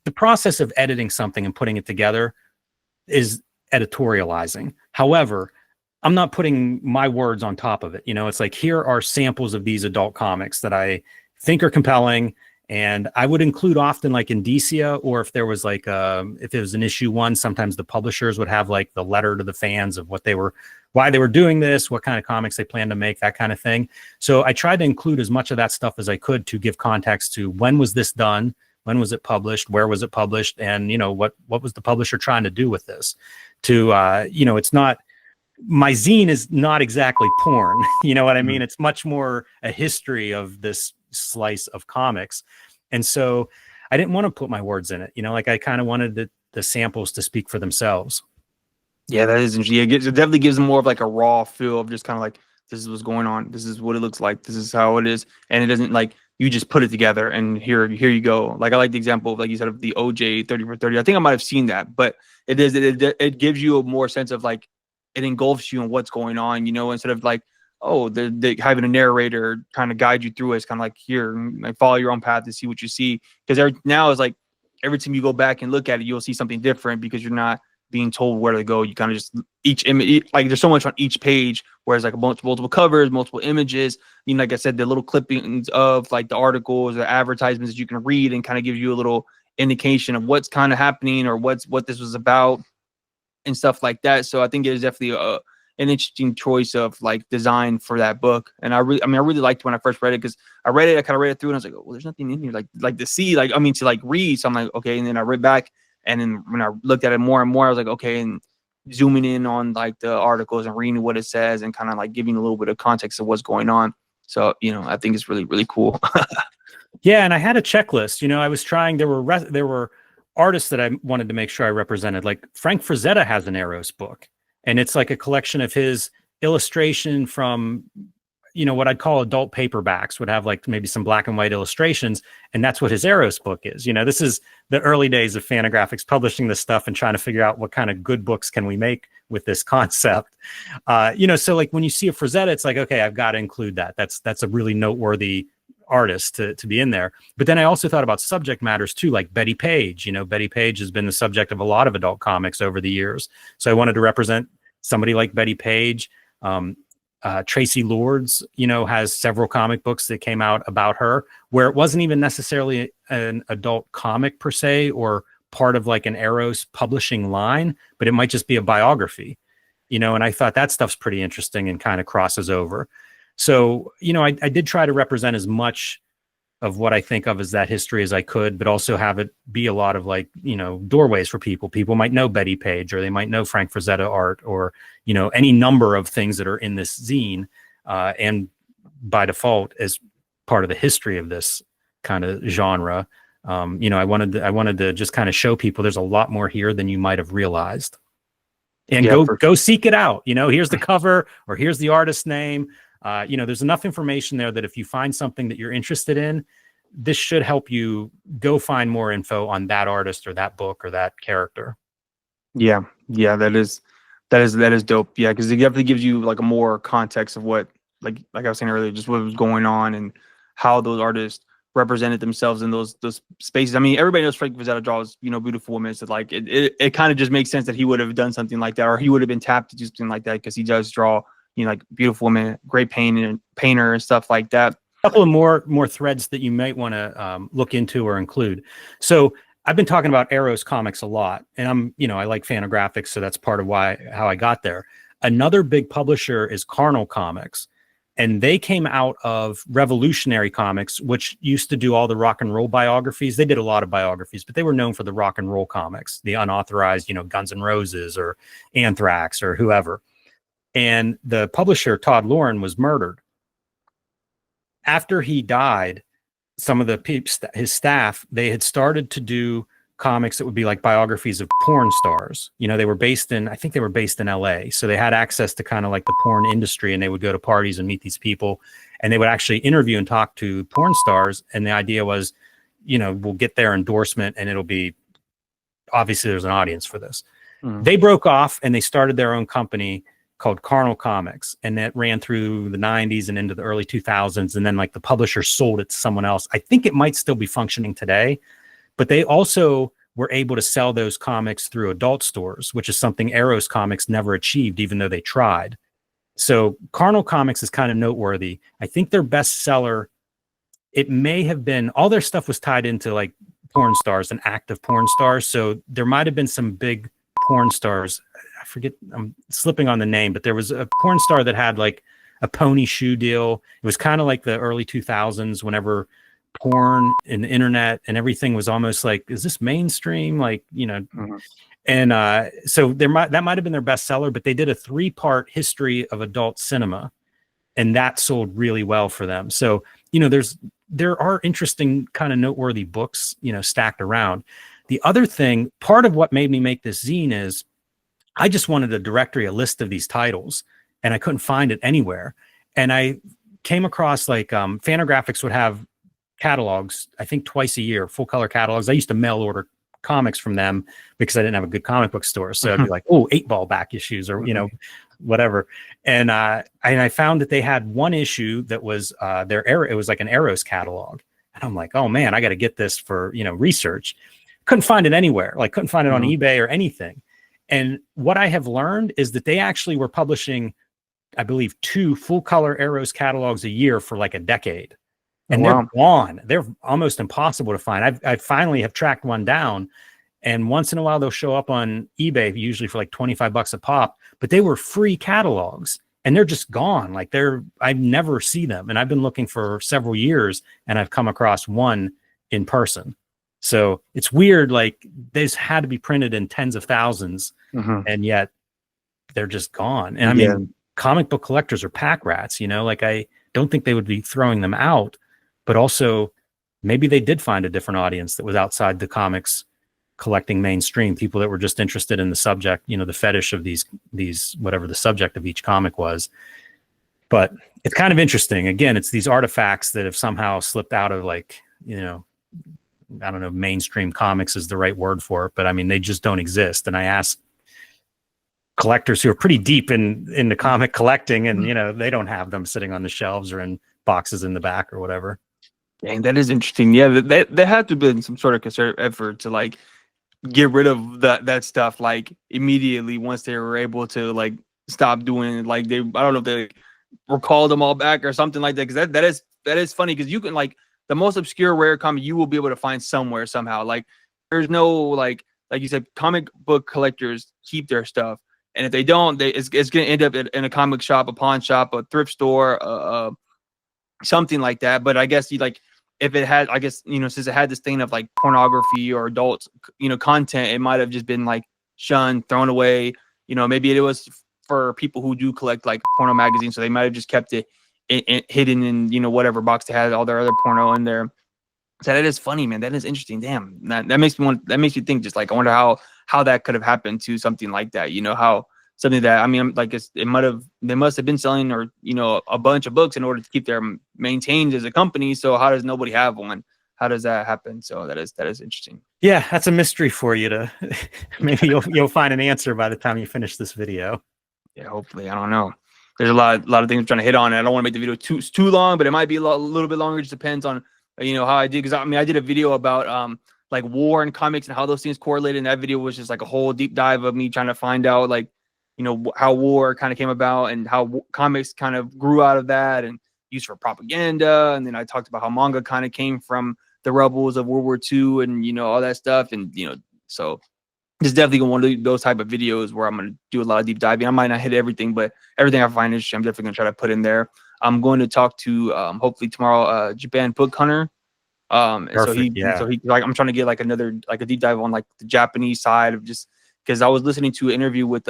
the process of editing something and putting it together is editorializing. However, I'm not putting my words on top of it. It's like, here are samples of these adult comics that I think are compelling. And I would include often like indicia, or if there was like if it was an issue 1, sometimes the publishers would have like the letter to the fans of why they were doing this, what kind of comics they plan to make, that kind of thing. So I tried to include as much of that stuff as I could to give context to when was this done, when was it published, where was it published, and what was the publisher trying to do with this. It's not, my zine is not exactly porn. You know what I mean? It's much more a history of this slice of comics. And so I didn't want to put my words in it. Like I kind of wanted the samples to speak for themselves. Yeah, that is interesting. It definitely gives them more of like a raw feel of just kind of like, this is what's going on. This is what it looks like. This is how it is. And it doesn't like, you just put it together and here you go. Like I like the example of, like you said, of the OJ 30 for 30. I think I might have seen that, but it gives you a more sense of like, it engulfs you in what's going on, instead of like, oh, they having a narrator kind of guide you through it. It's kind of like, here, like follow your own path to see what you see. Because now it's like every time you go back and look at it, you'll see something different because you're not being told where to go. You kind of just each image, like there's so much on each page, whereas like multiple covers, multiple images, like I said, the little clippings of like the articles or advertisements that you can read and kind of gives you a little indication of what's kind of happening or what this was about and stuff like that. So I think it is definitely an interesting choice of like design for that book. And I really liked when I first read it, because I kind of read it through and I was like, oh, well, there's nothing in here like to see, to like read. So I'm like, okay. And then I read back, and then when I looked at it more and more, I was like, okay, and zooming in on like the articles and reading what it says and kind of like giving a little bit of context of what's going on. So, I think it's really, really cool. Yeah. And I had a checklist, I was trying, there were artists that I wanted to make sure I represented. Like Frank Frazetta has an Eros book, and it's like a collection of his illustration from, what I'd call adult paperbacks, would have like maybe some black and white illustrations. And that's what his Eros book is. This is the early days of Fantagraphics publishing this stuff and trying to figure out what kind of good books can we make with this concept. So like when you see a Frazetta, it's like, okay, I've got to include that. That's a really noteworthy artist to be in there. But then I also thought about subject matters too, like Betty Page. Betty Page has been the subject of a lot of adult comics over the years. So I wanted to represent somebody like Betty Page. Tracy Lords, has several comic books that came out about her, where it wasn't even necessarily an adult comic per se, or part of like an Eros publishing line, but it might just be a biography, and I thought that stuff's pretty interesting and kind of crosses over. So, I did try to represent as much of what I think of as that history as I could, but also have it be a lot of like, doorways for people. People might know Betty Page, or they might know Frank Frazetta art, or, any number of things that are in this zine. And by default, as part of the history of this kind of genre, I wanted to just kind of show people there's a lot more here than you might have realized. And go seek it out. Here's the cover, or here's the artist's name. There's enough information there that if you find something that you're interested in, this should help you go find more info on that artist or that book or that character. Yeah, that is dope. Yeah, because it definitely gives you like a more context of what, like I was saying earlier, just what was going on and how those artists represented themselves in those spaces. I mean, everybody knows Frank Frazetta draws, beautiful women. So like it kind of just makes sense that he would have done something like that, or he would have been tapped to do something like that, because he does draw, like beautiful women, great painter and stuff like that. A couple of more threads that you might want to look into or include. So I've been talking about Eros comics a lot, and I like Fantagraphics, so that's part of how I got there. Another big publisher is Comics, and they came out of Revolutionary Comics, which used to do all the rock and roll biographies. They did a lot of biographies, but they were known for the rock and roll comics, the unauthorized, Guns N' Roses or Anthrax or whoever. And the publisher, Todd Loren, was murdered. After he died, some of his staff, they had started to do comics that would be like biographies of porn stars. They were based in LA. So they had access to kind of like the porn industry, and they would go to parties and meet these people, and they would actually interview and talk to porn stars. And the idea was, we'll get their endorsement, and it'll be, obviously there's an audience for this. They broke off and they started their own company called Comics, and that ran through the 90s and into the early 2000s. And then like the publisher sold it to someone else. I think it might still be functioning today, but they also were able to sell those comics through adult stores, which is something Eros Comics never achieved, even though they tried. So Comics is kind of noteworthy. I think their best seller, it may have been, all their stuff was tied into like porn stars and active porn stars. So there might have been some big porn stars. I forget, I'm slipping on the name, but there was a porn star that had like a pony shoe deal. It was kind of like the early 2000s, whenever porn and the internet, and everything was almost like, is this mainstream? Like, you know, Mhm. and so that might have been their bestseller, but they did a 3-part history of adult cinema, and that sold really well for them. So, you know, there are interesting kind of noteworthy books, you know, stacked around. The other thing, part of what made me make this zine is I just wanted a directory, a list of these titles, and I couldn't find it anywhere. And I came across like Fantagraphics would have catalogs, I think twice a year, full color catalogs. I used to mail order comics from them because I didn't have a good comic book store. So I'd be like, oh, 8-ball back issues, or, you know, whatever. And I found that they had one issue that was their Arrow. It was like an Arrows catalog. And I'm like, oh man, I got to get this for, you know, research. Couldn't find it anywhere. Like couldn't find it on eBay or anything. And what I have learned is that they actually were publishing, I believe, 2 full color Arrows catalogs a year for like a decade. And they're gone. They're almost impossible to find. I finally have tracked one down, and once in a while they'll show up on eBay, usually for like $25 a pop, but they were free catalogs and they're just gone. Like I never see them. And I've been looking for several years and I've come across one in person. So it's weird. Like these had to be printed in tens of thousands, and yet they're just gone. And I mean, comic book collectors are pack rats, you know, like I don't think they would be throwing them out. But also, maybe they did find a different audience that was outside the comics collecting mainstream, people that were just interested in the subject, you know, the fetish of these whatever the subject of each comic was. But it's kind of interesting. Again, it's these artifacts that have somehow slipped out of, like, you know, I don't know, mainstream comics is the right word for it, but I mean, they just don't exist. And I asked collectors who are pretty deep in the comic collecting, and, you know, they don't have them sitting on the shelves or in boxes in the back or whatever. Dang, that is interesting. Yeah, there had to have been some sort of concerted effort to like get rid of that stuff like immediately once they were able to like stop doing it. Like I don't know if they recalled them all back or something like that. Because that is funny, because you can, like, the most obscure rare comic you will be able to find somewhere somehow. Like there's no like you said, comic book collectors keep their stuff, and if they don't, it's going to end up in a comic shop, a pawn shop, a thrift store, something like that. But I guess if it had, I guess, you know, since it had this thing of like pornography or adult, you know, content, it might have just been like shunned, thrown away. You know, maybe it was for people who do collect like porno magazines, so they might have just kept it hidden in, you know, whatever box they had all their other porno in there. So that is funny, man. That is interesting. Damn, that makes me think. Just like, I wonder how that could have happened to something like that. You know, how something that, I mean, like they must have been selling, or, you know, a bunch of books in order to keep them maintained as a company. So how does nobody have one? How does that happen? So that is interesting. Yeah, that's a mystery for you to maybe you'll find an answer by the time you finish this video. Yeah, hopefully. I don't know. There's a lot of things I'm trying to hit on, and I don't want to make the video too long, but it might be a little bit longer. It just depends on, you know, how I did. Because I mean, I did a video about like war and comics and how those things correlated. And that video was just like a whole deep dive of me trying to find out, like, you know, how war kind of came about and how comics kind of grew out of that and used for propaganda. And then I talked about how manga kind of came from the rebels of World War II and, you know, all that stuff. And, you know, so it's definitely one of those type of videos where I'm going to do a lot of deep diving. I might not hit everything, but everything I find interesting, I'm definitely going to try to put in there. I'm going to talk to hopefully tomorrow, Japan Book Hunter. And so he like, I'm trying to get like a deep dive on like the Japanese side of, just because I was listening to an interview with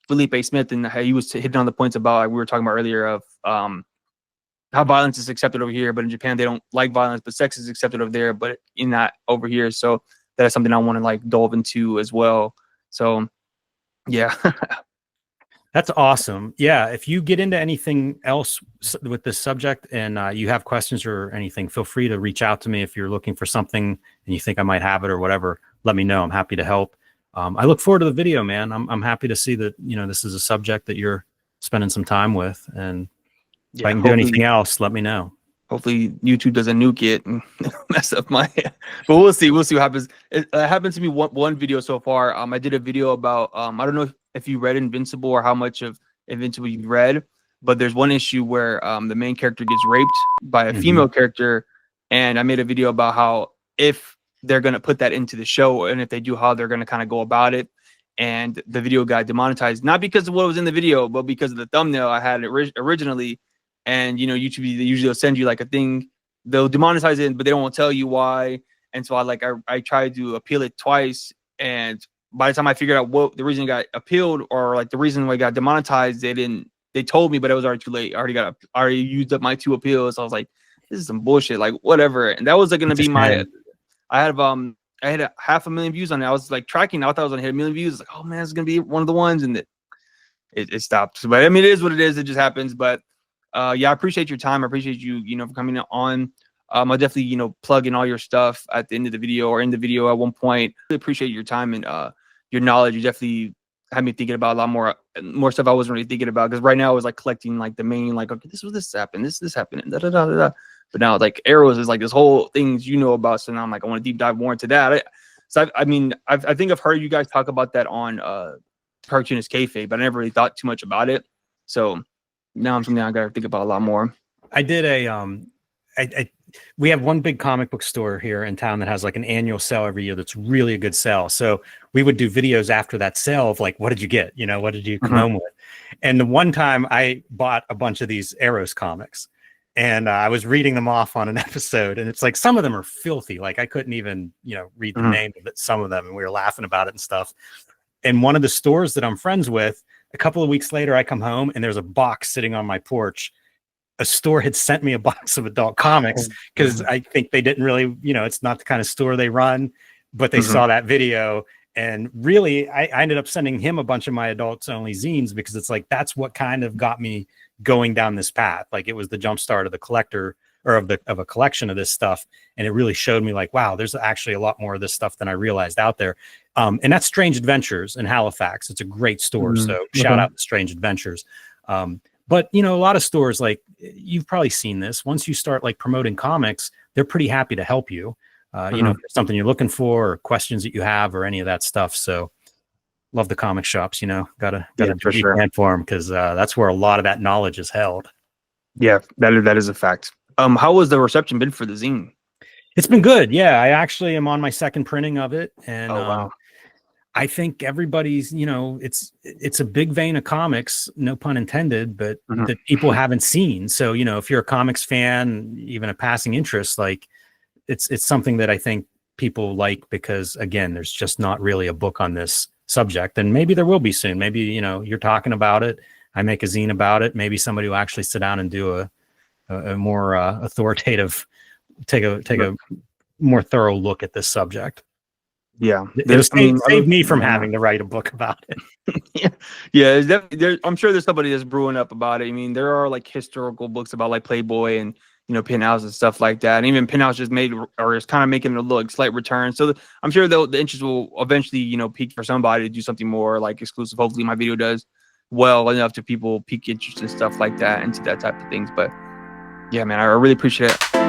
Felipe Smith, and he was hitting on the points about, like we were talking about earlier, of how violence is accepted over here, but in Japan they don't like violence, but sex is accepted over there, but in that over here. So that is something I want to like delve into as well. So yeah. That's awesome. Yeah, if you get into anything else with this subject and you have questions or anything, feel free to reach out to me. If you're looking for something and you think I might have it or whatever, let me know. I'm happy to help. I look forward to the video, man. I'm happy to see that, you know, this is a subject that you're spending some time with, and if I can do anything else, let me know. Hopefully YouTube doesn't nuke it and mess up my, but we'll see what happens. It happened to me one video so far. I did a video about, I don't know if you read Invincible or how much of Invincible you've read, but there's one issue where the main character gets raped by a female character. And I made a video about how, if they're going to put that into the show, and if they do, how they're going to kind of go about it. And the video got demonetized, not because of what was in the video, but because of the thumbnail I had originally. And, you know, YouTube, they usually will send you like a thing they'll demonetize it, but they don't want to tell you why. And so I tried to appeal it twice, and by the time I figured out what the reason it got appealed, or like the reason why it got demonetized, they told me, but it was already too late. I already used up my 2 appeals. So I was like, this is some bullshit, like whatever. And that was like gonna be my I had a 500,000 views on it. I was like tracking. I thought I was gonna hit 1,000,000 views. Like, oh man, it's gonna be one of the ones, and it stopped. But I mean, it is what it is. It just happens. But yeah, I appreciate your time. I appreciate you, for coming on. I'll definitely, plug in all your stuff at the end of the video or in the video at one point. Really appreciate your time and your knowledge. You definitely had me thinking about a lot more stuff I wasn't really thinking about, because right now I was like collecting like the main, like, okay, this happened, this happened, and da da da da da. But now like arrows is like this whole things about. So now I'm like, I want to deep dive more into that. I mean, I think I've heard you guys talk about that on Cartoonist Kayfabe, but I never really thought too much about it. So now I'm something I got to think about a lot more. I did we have one big comic book store here in town that has like an annual sale every year. That's really a good sale. So we would do videos after that sale of like, what did you get? What did you come home with? And the one time I bought a bunch of these Arrows comics, and I was reading them off on an episode, and it's like, some of them are filthy. Like I couldn't even, read the name of it, some of them, and we were laughing about it and stuff. And one of the stores that I'm friends with, a couple of weeks later, I come home and there's a box sitting on my porch. A store had sent me a box of adult comics, because I think they didn't really, it's not the kind of store they run, but they saw that video. And really, I ended up sending him a bunch of my adults only zines, because it's like, that's what kind of got me going down this path. Like it was the jump start of the collector, or of a collection of this stuff. And it really showed me like, wow, there's actually a lot more of this stuff than I realized out there. And that's Strange Adventures in Halifax. It's a great store. So shout out to Strange Adventures. But, a lot of stores, like you've probably seen this, once you start like promoting comics, they're pretty happy to help you. If there's something you're looking for, or questions that you have, or any of that stuff. So love the comic shops, gotta for sure. for them, because that's where a lot of that knowledge is held. Yeah, that is a fact. How was the reception been for the zine? It's been good. Yeah, I actually am on my second printing of it, and wow. I think everybody's, it's a big vein of comics, no pun intended, but that people haven't seen. So, if you're a comics fan, even a passing interest, like it's something that I think people like, because again, there's just not really a book on this subject, and maybe there will be soon. Maybe, you're talking about it, I make a zine about it. Maybe somebody will actually sit down and do a more authoritative, take a more thorough look at this subject. Yeah, save me from having to write a book about it. yeah. I'm sure there's somebody that's brewing up about it. I mean, there are like historical books about like Playboy and Penthouse and stuff like that. And even Penthouse just made, or is kind of making a little slight return. So I'm sure the interest will eventually peak for somebody to do something more like exclusive. Hopefully, my video does well enough to people peak interest and stuff like that into that type of things. But yeah, man, I really appreciate it.